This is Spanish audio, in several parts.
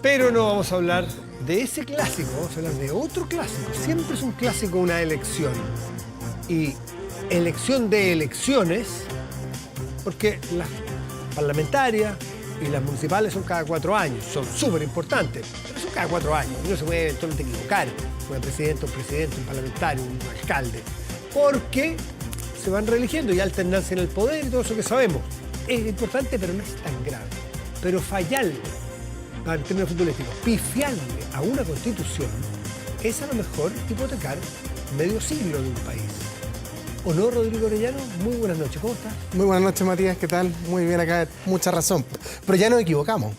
Pero no vamos a hablar de ese clásico, vamos a hablar de otro clásico. Siempre es un clásico una elección. Y elección de elecciones, porque las parlamentarias y las municipales son cada 4 años, son súper importantes, pero son cada 4 años. Uno se puede eventualmente equivocar, un presidente, un parlamentario, un alcalde, porque se van reeligiendo y alternancia en el poder y todo eso que sabemos. Es importante, pero no es tan grave. Pero fallarle, en términos futbolísticos, pifiarle a una constitución es a lo mejor hipotecar medio siglo de un país. ¿O no, Rodrigo Orellano? Muy buenas noches, ¿cómo estás? Muy buenas noches, Matías, ¿qué tal? Muy bien acá, mucha razón. Pero ya nos equivocamos.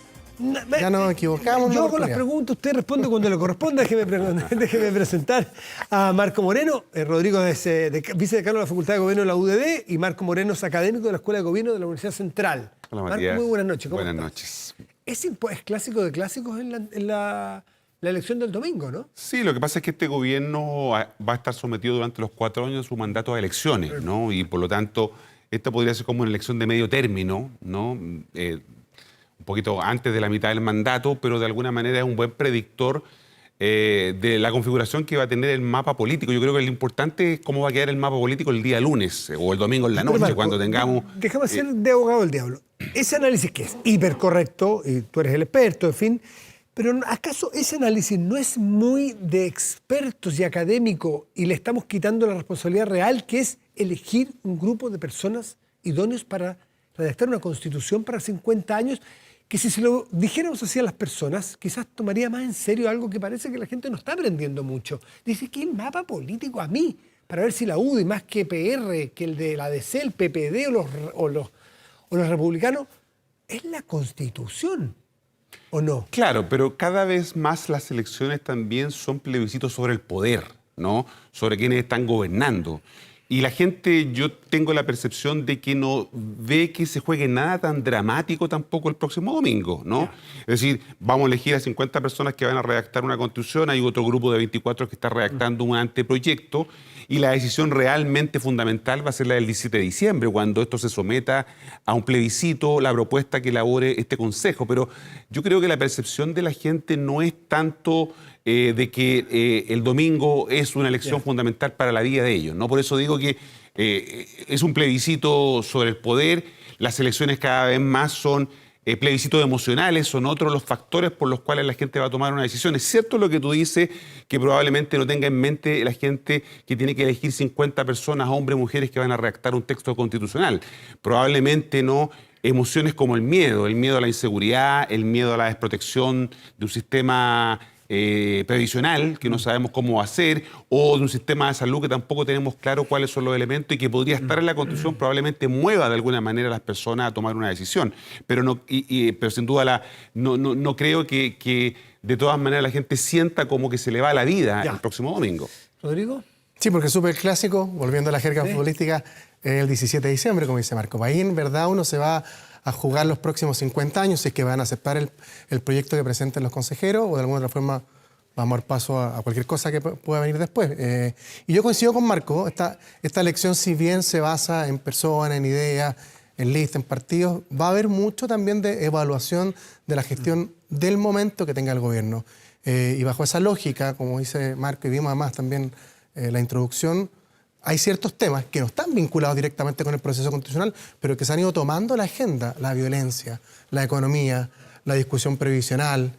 Ya nos equivocamos. Yo hago las preguntas, usted responde cuando le corresponda. Déjeme presentar a Marco Moreno. Rodrigo es vicedecano de la Facultad de Gobierno de la UDD y Marco Moreno es académico de la Escuela de Gobierno de la Universidad Central. Hola, Marco, Matías. muy buenas noches, ¿cómo Buenas estás? noches. Es clásico de clásicos en la elección del domingo, ¿no? Sí, lo que pasa es que este gobierno va a estar sometido durante los 4 años de su mandato a elecciones, ¿no? Y por lo tanto, esta podría ser como una elección de medio término, ¿no? Un poquito antes de la mitad del mandato, pero de alguna manera es un buen predictor de la configuración que va a tener el mapa político. Yo creo que lo importante es cómo va a quedar el mapa político el día lunes o el domingo en la noche, Marco, cuando tengamos... Déjame ser de abogado del diablo. Ese análisis que es hipercorrecto, y tú eres el experto, en fin, pero ¿acaso ese análisis no es muy de expertos y académico y le estamos quitando la responsabilidad real, que es elegir un grupo de personas idóneos para redactar una constitución para 50 años, que si se lo dijéramos así a las personas, quizás tomaría más en serio algo que parece que la gente no está aprendiendo mucho? Dice que el mapa político a mí, para ver si la UDI más que PR, que el de la DC, el PPD o los republicanos, es la Constitución, ¿o no? Claro, pero cada vez más las elecciones también son plebiscitos sobre el poder, ¿no? Sobre quienes están gobernando. Y la gente, yo tengo la percepción de que no ve que se juegue nada tan dramático tampoco el próximo domingo, ¿no? Es decir, vamos a elegir a 50 personas que van a redactar una constitución, hay otro grupo de 24 que está redactando un anteproyecto, y la decisión realmente fundamental va a ser la del 17 de diciembre, cuando esto se someta a un plebiscito, la propuesta que elabore este consejo. Pero yo creo que la percepción de la gente no es tanto de que el domingo es una elección fundamental para la vida de ellos, ¿no? Por eso digo que es un plebiscito sobre el poder. Las elecciones cada vez más son plebiscitos emocionales, son otros los factores por los cuales la gente va a tomar una decisión. Es cierto lo que tú dices, que probablemente no tenga en mente la gente que tiene que elegir 50 personas, hombres, mujeres, que van a redactar un texto constitucional. Probablemente no emociones como el miedo a la inseguridad, el miedo a la desprotección de un sistema previsional, que no sabemos cómo va a ser, o de un sistema de salud que tampoco tenemos claro cuáles son los elementos y que podría estar en la Constitución, probablemente mueva de alguna manera a las personas a tomar una decisión. Pero, pero sin duda no creo que de todas maneras la gente sienta como que se le va la vida el próximo domingo. ¿Rodrigo? Sí, porque súper clásico, volviendo a la jerga futbolística, el 17 de diciembre, como dice Marco. Ahí en verdad uno se va a jugar los próximos 50 años, si es que van a aceptar el proyecto que presenten los consejeros, o de alguna otra forma vamos a dar paso a cualquier cosa que pueda venir después. Y yo coincido con Marco, esta elección, si bien se basa en personas, en ideas, en listas, en partidos, va a haber mucho también de evaluación de la gestión del momento que tenga el gobierno. Y bajo esa lógica, como dice Marco, y vimos además también la introducción, hay ciertos temas que no están vinculados directamente con el proceso constitucional, pero que se han ido tomando la agenda: la violencia, la economía, la discusión previsional,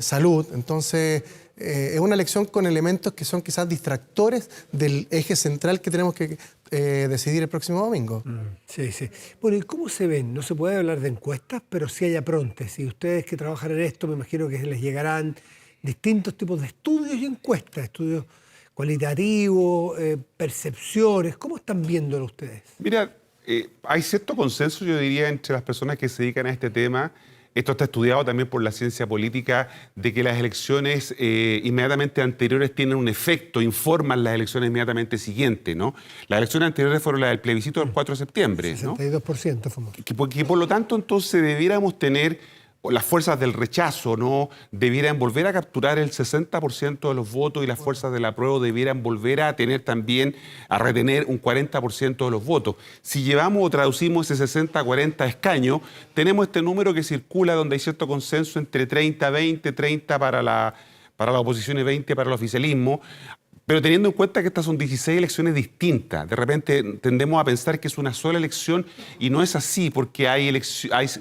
salud. Entonces, es una elección con elementos que son quizás distractores del eje central que tenemos que decidir el próximo domingo. Sí, sí. Bueno, ¿y cómo se ven? No se puede hablar de encuestas, pero sí hay aprontes. Y ustedes que trabajan en esto, me imagino que les llegarán distintos tipos de estudios y encuestas, estudios cualitativos, percepciones. ¿Cómo están viéndolo ustedes? Mira, hay cierto consenso, yo diría, entre las personas que se dedican a este tema. Esto está estudiado también por la ciencia política, de que las elecciones inmediatamente anteriores tienen un efecto, informan las elecciones inmediatamente siguientes, ¿no? Las elecciones anteriores fueron las del plebiscito del 4 de septiembre, ¿no? 62% fuimos. Que por lo tanto, entonces, debiéramos tener las fuerzas del rechazo, ¿no?, debieran volver a capturar el 60% de los votos y las fuerzas del apruebo debieran volver a tener también, a retener un 40% de los votos. Si llevamos o traducimos ese 60-40 escaños, tenemos este número que circula donde hay cierto consenso entre 30-20, 30 para la oposición y 20 para el oficialismo. Pero teniendo en cuenta que estas son 16 elecciones distintas, de repente tendemos a pensar que es una sola elección y no es así, porque hay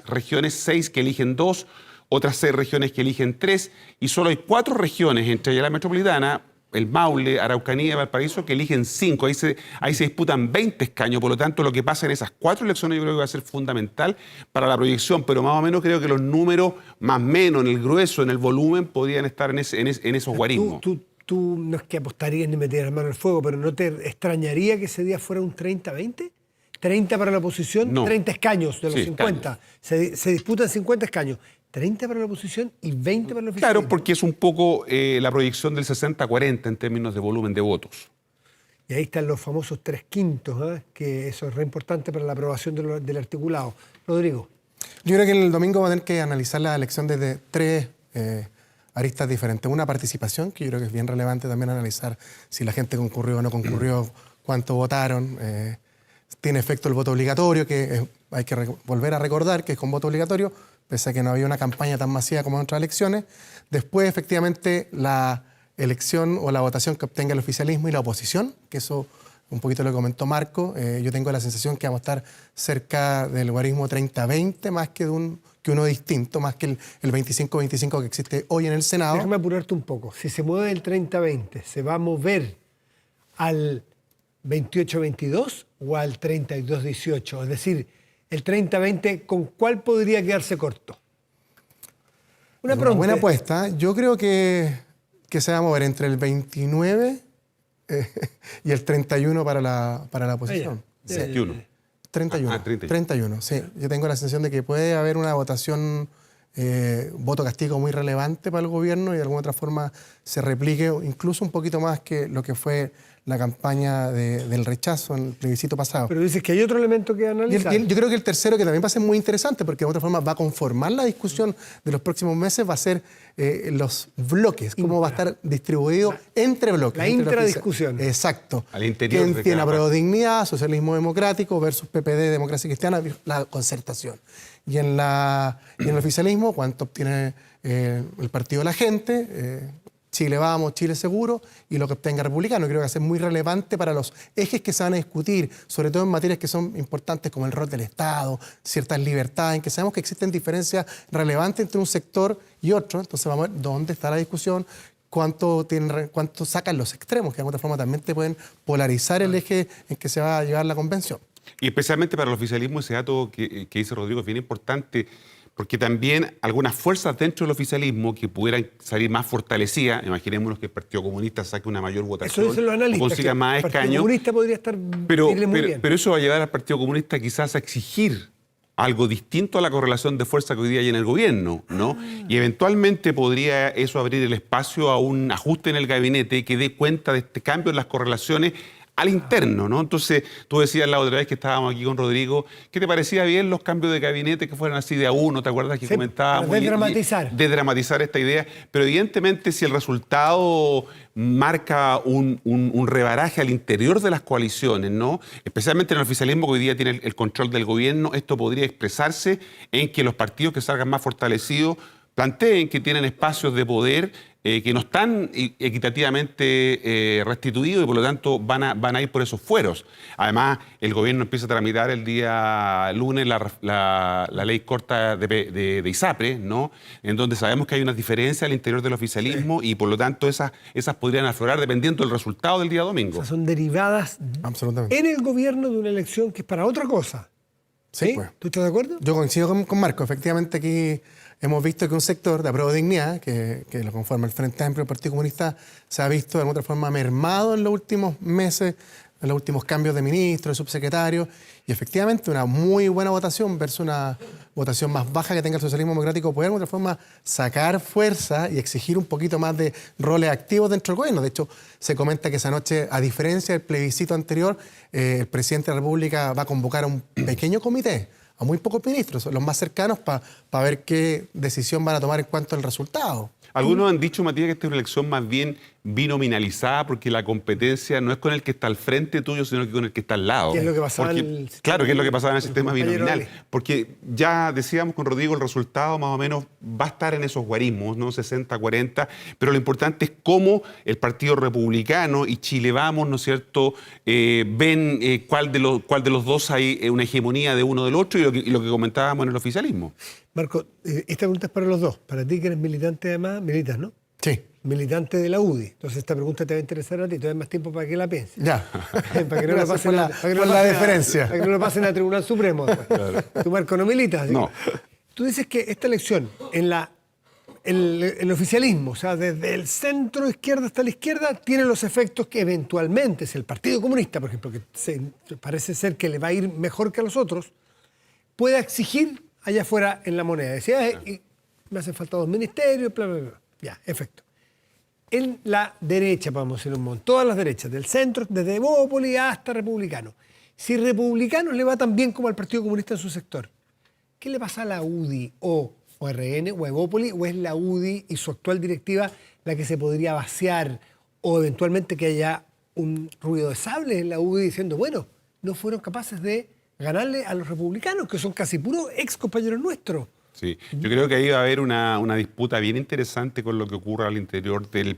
regiones 6 que eligen 2, otras 6 regiones que eligen 3, y solo hay 4 regiones, entre ellas la metropolitana, el Maule, Araucanía y Valparaíso, que eligen 5. Ahí se disputan 20 escaños, por lo tanto lo que pasa en esas 4 elecciones yo creo que va a ser fundamental para la proyección, pero más o menos creo que los números, más o menos en el grueso, en el volumen, podrían estar en esos guarismos. Tú no es que apostarías ni meterías la mano al fuego, pero ¿no te extrañaría que ese día fuera un 30-20? 30 para la oposición, No. 30 escaños de los Sí, 50. Se disputan 50 escaños. 30 para la oposición y 20 para el oficialismo. Claro, porque es un poco la proyección del 60-40 en términos de volumen de votos. Y ahí están los famosos 3/5, ¿eh? Que eso es re importante para la aprobación del articulado. Rodrigo. Yo creo que el domingo va a tener que analizar la elección desde 3 aristas diferentes. Una, participación, que yo creo que es bien relevante también analizar si la gente concurrió o no concurrió, cuánto votaron. Tiene efecto el voto obligatorio, que hay que volver a recordar que es con voto obligatorio, pese a que no había una campaña tan masiva como en otras elecciones. Después, efectivamente, la elección o la votación que obtenga el oficialismo y la oposición, que eso un poquito lo comentó Marco. Yo tengo la sensación que vamos a estar cerca del guarismo 30-20, más que uno distinto, más que el 25-25 que existe hoy en el Senado. Déjame apurarte un poco. Si se mueve el 30-20, ¿se va a mover al 28-22 o al 32-18? Es decir, el 30-20, ¿con cuál podría quedarse corto? Una buena apuesta. Yo creo que se va a mover entre el 29 y el 31 para la oposición. Sí. 21. 31. 31, sí. Yo tengo la sensación de que puede haber una votación, voto castigo muy relevante para el gobierno y de alguna otra forma se replique incluso un poquito más que lo que fue la campaña del rechazo en el plebiscito pasado. Pero dices que hay otro elemento que analizar. Yo creo que el tercero, que también va a ser muy interesante, porque de otra forma va a conformar la discusión de los próximos meses, va a ser los bloques, cómo va a estar distribuido entre bloques. La intradiscusión. Exacto. Al interior ¿Quién de tiene cada apruebo dignidad, socialismo democrático versus PPD, democracia cristiana, la concertación? Y en el oficialismo, ¿cuánto obtiene el partido de la gente? Chile Vamos, Chile Seguro, y lo que obtenga Republicano. Creo que va a ser muy relevante para los ejes que se van a discutir, sobre todo en materias que son importantes como el rol del Estado, ciertas libertades, en que sabemos que existen diferencias relevantes entre un sector y otro. Entonces vamos a ver dónde está la discusión, cuánto sacan los extremos, que de alguna forma también te pueden polarizar el eje en que se va a llevar la convención. Y especialmente para el oficialismo, ese dato que dice Rodrigo es bien importante, porque también algunas fuerzas dentro del oficialismo que pudieran salir más fortalecidas, imaginémonos que el Partido Comunista saque una mayor votación, eso dicen los analistas, o consiga más el Partido escaños. Comunista podría estar irle muy bien. Pero eso va a llevar al Partido Comunista quizás a exigir algo distinto a la correlación de fuerza que hoy día hay en el gobierno, ¿no? Y eventualmente podría eso abrir el espacio a un ajuste en el gabinete que dé cuenta de este cambio en las correlaciones al interno, ¿no? Entonces, tú decías la otra vez que estábamos aquí con Rodrigo, ¿qué te parecía bien los cambios de gabinete que fueran así de a uno? ¿Te acuerdas que comentábamos? Desdramatizar esta idea. Pero evidentemente si el resultado marca un rebaraje al interior de las coaliciones, ¿no? Especialmente en el oficialismo que hoy día tiene el control del gobierno, esto podría expresarse en que los partidos que salgan más fortalecidos planteen que tienen espacios de poder que no están equitativamente restituidos y por lo tanto van a ir por esos fueros. Además, el gobierno empieza a tramitar el día lunes la ley corta de ISAPRE, ¿no? En donde sabemos que hay unas diferencias al interior del oficialismo y por lo tanto esas podrían aflorar dependiendo del resultado del día domingo. O sea, son derivadas en el gobierno de una elección que es para otra cosa. Sí, pues. ¿Tú estás de acuerdo? Yo coincido con Marco. Efectivamente, aquí hemos visto que un sector de apruebo dignidad, que lo conforma el Frente Amplio del Partido Comunista, se ha visto de alguna otra forma mermado en los últimos meses, en los últimos cambios de ministros, de subsecretarios, y efectivamente una muy buena votación versus una votación más baja que tenga el socialismo democrático puede de alguna otra forma sacar fuerza y exigir un poquito más de roles activos dentro del gobierno. De hecho, se comenta que esa noche, a diferencia del plebiscito anterior, el presidente de la República va a convocar a un pequeño comité, a muy pocos ministros, los más cercanos, para ver qué decisión van a tomar en cuanto al resultado. Algunos han dicho, Matías, que esta es una elección más bien binominalizada porque la competencia no es con el que está al frente tuyo, sino que con el que está al lado. ¿Qué es lo que pasaba en el sistema? Claro, que es lo que pasaba en el sistema compañero binominal. Ali. Porque ya decíamos con Rodrigo, el resultado más o menos va a estar en esos guarismos, ¿no? 60-40, pero lo importante es cómo el Partido Republicano y Chile Vamos, ¿no es cierto?, ven cuál de los dos hay una hegemonía de uno del otro y lo que comentábamos en el oficialismo. Marco, esta pregunta es para los dos. Para ti que eres militante además, militas, ¿no? Sí. Militante de la UDI. Entonces esta pregunta te va a interesar a ti. Te da más tiempo para que la pienses. Ya. Para que no la Gracias pasen por la diferencia. Para que no la pasen al Tribunal Supremo. Claro. Tú, Marco, no militas. ¿Sí? No. Tú dices que esta elección, el oficialismo, o sea, desde el centro izquierda hasta la izquierda, tiene los efectos que eventualmente, si el Partido Comunista, por ejemplo, que parece ser que le va a ir mejor que a los otros, pueda exigir allá afuera en la moneda. Decía, y me hacen falta 2 ministerios, bla, bla, bla. Ya, efecto. En la derecha, vamos a decir un montón, todas las derechas, del centro, desde Evópolis hasta Republicano. Si Republicano le va tan bien como al Partido Comunista en su sector, ¿qué le pasa a la UDI o RN o Evópolis? ¿O es la UDI y su actual directiva la que se podría vaciar? O eventualmente que haya un ruido de sable en la UDI diciendo, bueno, no fueron capaces de ganarle a los republicanos, que son casi puros ex compañeros nuestros. Sí, yo creo que ahí va a haber una disputa bien interesante con lo que ocurra al interior del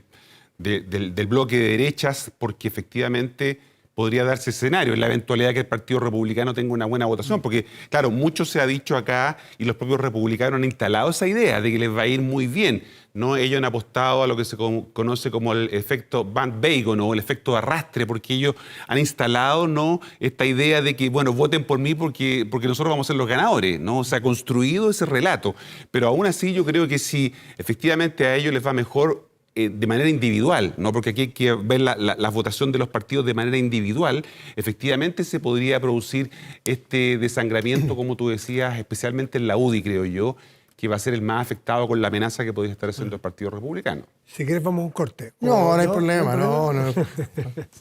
bloque de derechas, porque efectivamente podría darse escenario en la eventualidad que el Partido Republicano tenga una buena votación, porque claro, mucho se ha dicho acá y los propios republicanos han instalado esa idea de que les va a ir muy bien, ¿no? Ellos han apostado a lo que se conoce como el efecto bandwagon o el efecto de arrastre, porque ellos han instalado, ¿no?, esta idea de que, bueno, voten por mí porque nosotros vamos a ser los ganadores, ¿no? Se ha construido ese relato, pero aún así yo creo que si efectivamente a ellos les va mejor de manera individual, ¿no? Porque aquí hay que ver la votación de los partidos de manera individual, efectivamente se podría producir este desangramiento, como tú decías, especialmente en la UDI, creo yo, que va a ser el más afectado con la amenaza que podría estar haciendo el Partido Republicano. Si quieres vamos a un corte. No hay problema, no.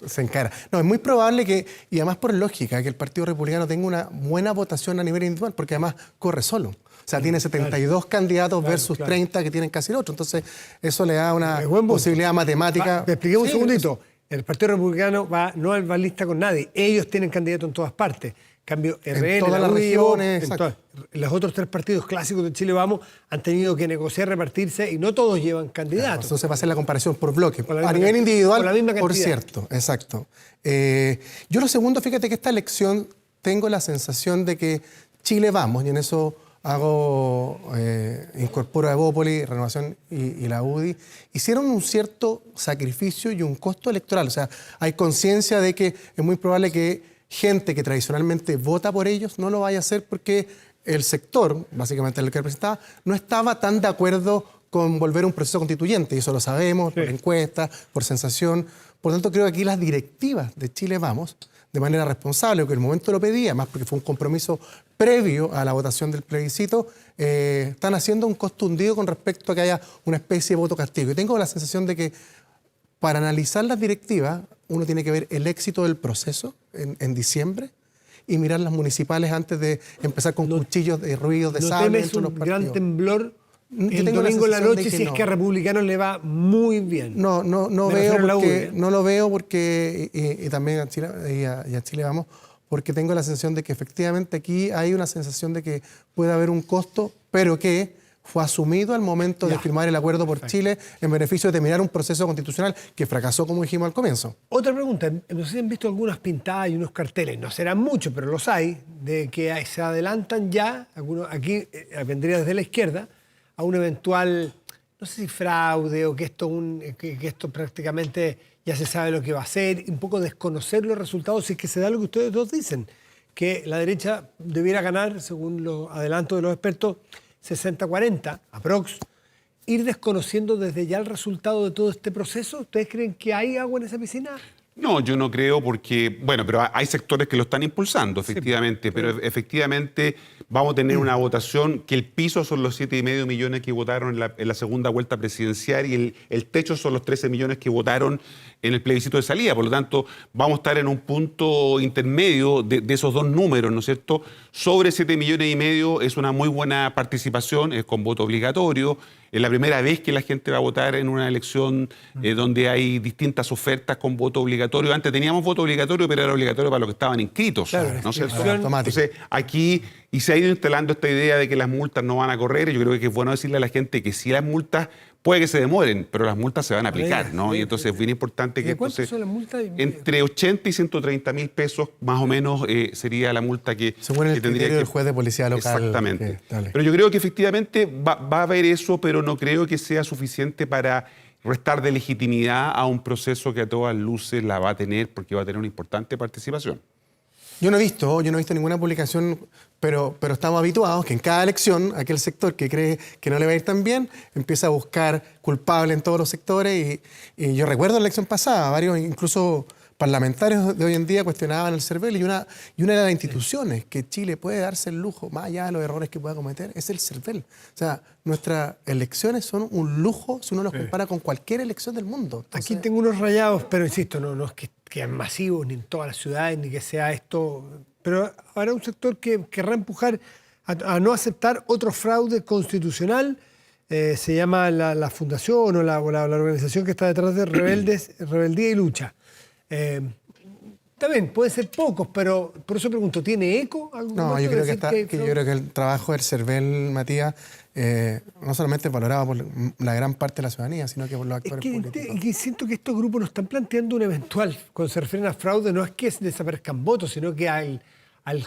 Se encara. No, es muy probable que, y además por lógica, que el Partido Republicano tenga una buena votación a nivel individual, porque además corre solo. O sea, tiene 72 candidatos versus 30 que tienen casi el otro. Entonces, eso le da una posibilidad matemática. Te expliqué un segundito. El Partido Republicano no va lista con nadie. Ellos tienen candidatos en todas partes. Cambio, RN, en todas las regiones. Los otros 3 partidos clásicos de Chile Vamos han tenido que negociar, repartirse y no todos llevan candidatos. Claro, entonces va a ser la comparación por bloque. A nivel individual, por cierto. Exacto. Yo lo segundo, fíjate que esta elección tengo la sensación de que Chile Vamos, y en eso incorporo a Evópolis, Renovación y la UDI, hicieron un cierto sacrificio y un costo electoral. O sea, hay conciencia de que es muy probable que gente que tradicionalmente vota por ellos no lo vaya a hacer porque el sector, básicamente el que representaba, no estaba tan de acuerdo con volver a un proceso constituyente. Y eso lo sabemos por encuestas, por sensación. Por tanto, creo que aquí las directivas de Chile Vamos, de manera responsable, porque en el momento lo pedía, más porque fue un compromiso previo a la votación del plebiscito, están haciendo un costo hundido con respecto a que haya una especie de voto castigo. Y tengo la sensación de que para analizar las directivas, uno tiene que ver el éxito del proceso en diciembre y mirar las municipales antes de empezar con cuchillos de ruidos de sable entre los partidos. ¿No temes un gran temblor el domingo en la noche si es que a Republicanos le va muy bien? No lo veo porque, y también a Chile Vamos, porque tengo la sensación de que efectivamente aquí hay una sensación de que puede haber un costo, pero que fue asumido al momento de firmar el acuerdo por Chile en beneficio de terminar un proceso constitucional que fracasó, como dijimos al comienzo. Otra pregunta, no sé si han visto algunas pintadas y unos carteles, no serán muchos, pero los hay, de que se adelantan ya, aquí vendría desde la izquierda, a un eventual, no sé si fraude o que esto prácticamente ya se sabe lo que va a ser, un poco desconocer los resultados si es que se da lo que ustedes dos dicen, que la derecha debiera ganar, según los adelantos de los expertos, 60-40, aprox, ir desconociendo desde ya el resultado de todo este proceso. ¿Ustedes creen que hay agua en esa piscina? No, yo no creo porque, bueno, pero hay sectores que lo están impulsando, efectivamente, pero efectivamente vamos a tener una votación que el piso son los 7,5 millones que votaron en la segunda vuelta presidencial y el techo son los 13 millones que votaron en el plebiscito de salida. Por lo tanto, vamos a estar en un punto intermedio de esos dos números, ¿no es cierto? Sobre 7,5 millones es una muy buena participación, es con voto obligatorio. Es la primera vez que la gente va a votar en una elección donde hay distintas ofertas con voto obligatorio. Antes teníamos voto obligatorio, pero era obligatorio para los que estaban inscritos. Claro, ¿no es cierto? automático. Entonces, aquí, y se ha ido instalando esta idea de que las multas no van a correr. Yo creo que es bueno decirle a la gente que si las multas puede que se demoren, pero las multas se van a aplicar, ¿no? Y entonces es bien importante que ¿De cuánto entonces, son las multas? entre 80 y 130.000 pesos más o menos sería la multa que, Según el que tendría criterio que... del juez de policía local. Exactamente. Dale. Pero yo creo que efectivamente va a haber eso, pero no creo que sea suficiente para restar de legitimidad a un proceso que a todas luces la va a tener, porque va a tener una importante participación. Yo no he visto ninguna publicación, pero estamos habituados que en cada elección aquel sector que cree que no le va a ir tan bien empieza a buscar culpables en todos los sectores y yo recuerdo en la elección pasada, varios incluso parlamentarios de hoy en día cuestionaban el CERVEL y una de las instituciones que Chile puede darse el lujo, más allá de los errores que pueda cometer, es el CERVEL. O sea, nuestras elecciones son un lujo si uno los compara con cualquier elección del mundo. Entonces, Aquí tengo unos rayados, pero insisto, no es que sean masivos ni en todas las ciudades, ni que sea esto. Pero habrá un sector que querrá empujar a no aceptar otro fraude constitucional. Se llama la fundación o la organización que está detrás de Rebeldía y Lucha. También pueden ser pocos, pero por eso pregunto, ¿tiene eco? No, yo creo yo creo que el trabajo del CERVEL, Matías, no solamente es valorado por la gran parte de la ciudadanía, sino que por los actores políticos. Que siento que estos grupos nos están planteando un eventual, cuando se refieren a fraude, no es que desaparezcan votos, sino que a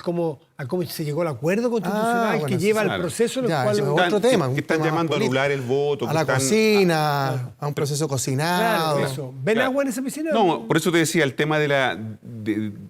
cómo se llegó al acuerdo constitucional bueno, que lleva claro. al proceso en el Ya, cual... eso es otro tema. Que están tema llamando a político. anular el voto. A que la están- cocina, a un proceso cocinado. Claro, eso. ¿Ven Claro. agua en esa piscina? No, por eso te decía, el tema de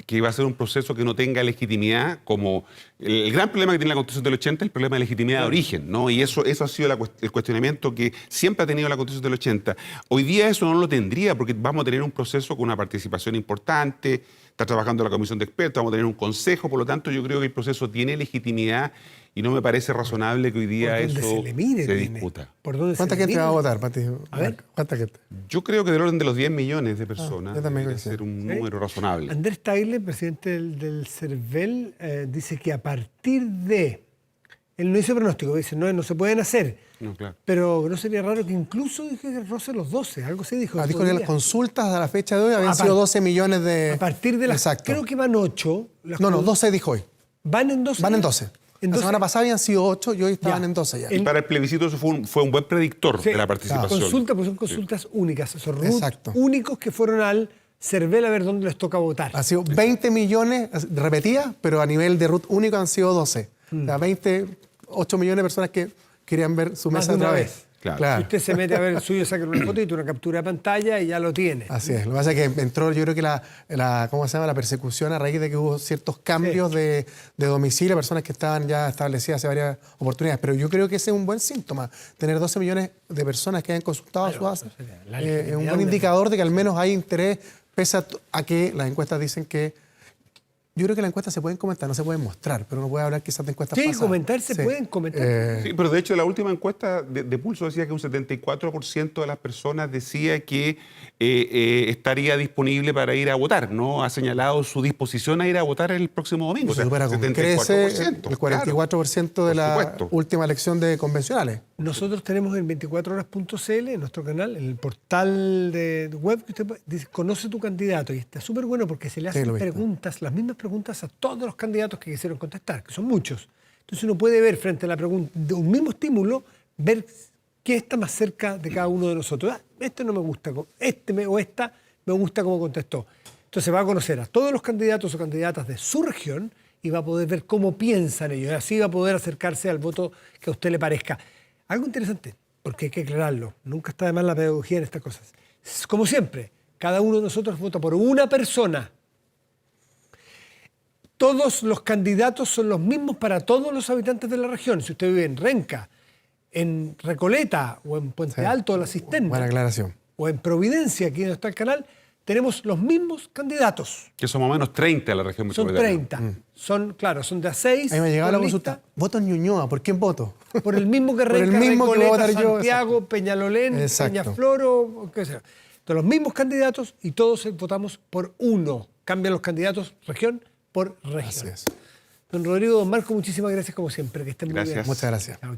que va a ser un proceso que no tenga legitimidad, como el gran problema que tiene la Constitución del 80 es el problema de legitimidad de origen, ¿no? Y eso ha sido el cuestionamiento que siempre ha tenido la Constitución del 80. Hoy día eso no lo tendría, porque vamos a tener un proceso con una participación importante, está trabajando la comisión de expertos, vamos a tener un consejo, por lo tanto yo creo que el proceso tiene legitimidad y no me parece razonable que hoy día Por donde eso se le mire, se tiene. discuta. ¿Por dónde ¿Cuánta se le gente mire? va a votar, Pati? A ver. ¿Cuánta gente? Yo creo que del orden de los 10 millones de personas yo también debe creo que ser sí. un ¿Sí? número razonable. Andrés Tagle, presidente del CERVEL, dice que a partir de... Él no hizo pronóstico, dice, no se pueden hacer. No, claro. Pero no sería raro que incluso dije que roce los 12, algo así dijo. Dijo que las podría. consultas a la fecha de hoy habían A sido par- 12 millones de... A partir de las... Exacto. Creo que van 8. No, 12 dijo hoy. ¿Van en 12? Van en 12. En La 12. semana pasada habían sido 8 y hoy estaban Ya. en 12 ya. Y para el plebiscito eso fue un buen predictor Sí, de la participación. Consulta, pues son consultas únicas. Son RUT Exacto. únicos que fueron al CERVEL a ver dónde les toca votar. Ha sido 20 millones, repetía, pero a nivel de RUT único han sido 12. O sea, 8 millones de personas que querían ver su Más mesa de una otra vez. vez. Claro. Si usted se mete a ver el suyo, saca una fotito, una captura de pantalla y ya lo tiene. Así es. Lo que pasa es que entró, yo creo que ¿cómo se llama? La persecución a raíz de que hubo ciertos cambios de domicilio, personas que estaban ya establecidas hace varias oportunidades. Pero yo creo que ese es un buen síntoma. Tener 12 millones de personas que hayan consultado su base la es legitimidad un de buen una- indicador de que al menos hay interés, pese a que las encuestas dicen que... Yo creo que las encuestas se pueden comentar, no se pueden mostrar, pero uno puede hablar quizás de encuestas Sí, pasadas. comentar se pueden comentar. Sí, pero de hecho la última encuesta de Pulso decía que un 74% de las personas decía que estaría disponible para ir a votar, ¿no? Ha señalado su disposición a ir a votar el próximo domingo. Se supera con crece el 44% de la supuesto. última elección de convencionales. Nosotros tenemos en 24horas.cl, en nuestro canal, en el portal de web, que usted dice, conoce tu candidato. Y está súper bueno porque se le Sí, hacen lo he visto. preguntas, las mismas preguntas a todos los candidatos que quisieron contestar, que son muchos. Entonces uno puede ver frente a la pregunta de un mismo estímulo, ver qué está más cerca de cada uno de nosotros. Este no me gusta, o esta me gusta cómo contestó. Entonces va a conocer a todos los candidatos o candidatas de su región y va a poder ver cómo piensan ellos. Y así va a poder acercarse al voto que a usted le parezca. Algo interesante, porque hay que aclararlo. Nunca está de más la pedagogía en estas cosas. Como siempre, cada uno de nosotros vota por una persona. Todos los candidatos son los mismos para todos los habitantes de la región. Si usted vive en Renca, en Recoleta o en Puente Sí. Alto o La Cisterna, Buena aclaración. o en Providencia, aquí donde está el canal, tenemos los mismos candidatos. Que son más o menos 30 en la región Son metropolitana. 30. Son, claro, son de a 6. Ahí me ha llegado la por consulta. lista, Voto en Ñuñoa, ¿por quién voto? por el mismo que Por el Renca, mismo que voy a Recoleta, votar yo, Santiago, Peñalolén, Exacto. Peñafloro, o qué sea. Entonces, los mismos candidatos y todos votamos por uno. Cambian los candidatos región por región. Así es. Don Rodrigo, don Marco, muchísimas gracias como siempre. Que estén muy Gracias. bien. Muchas gracias. Chao.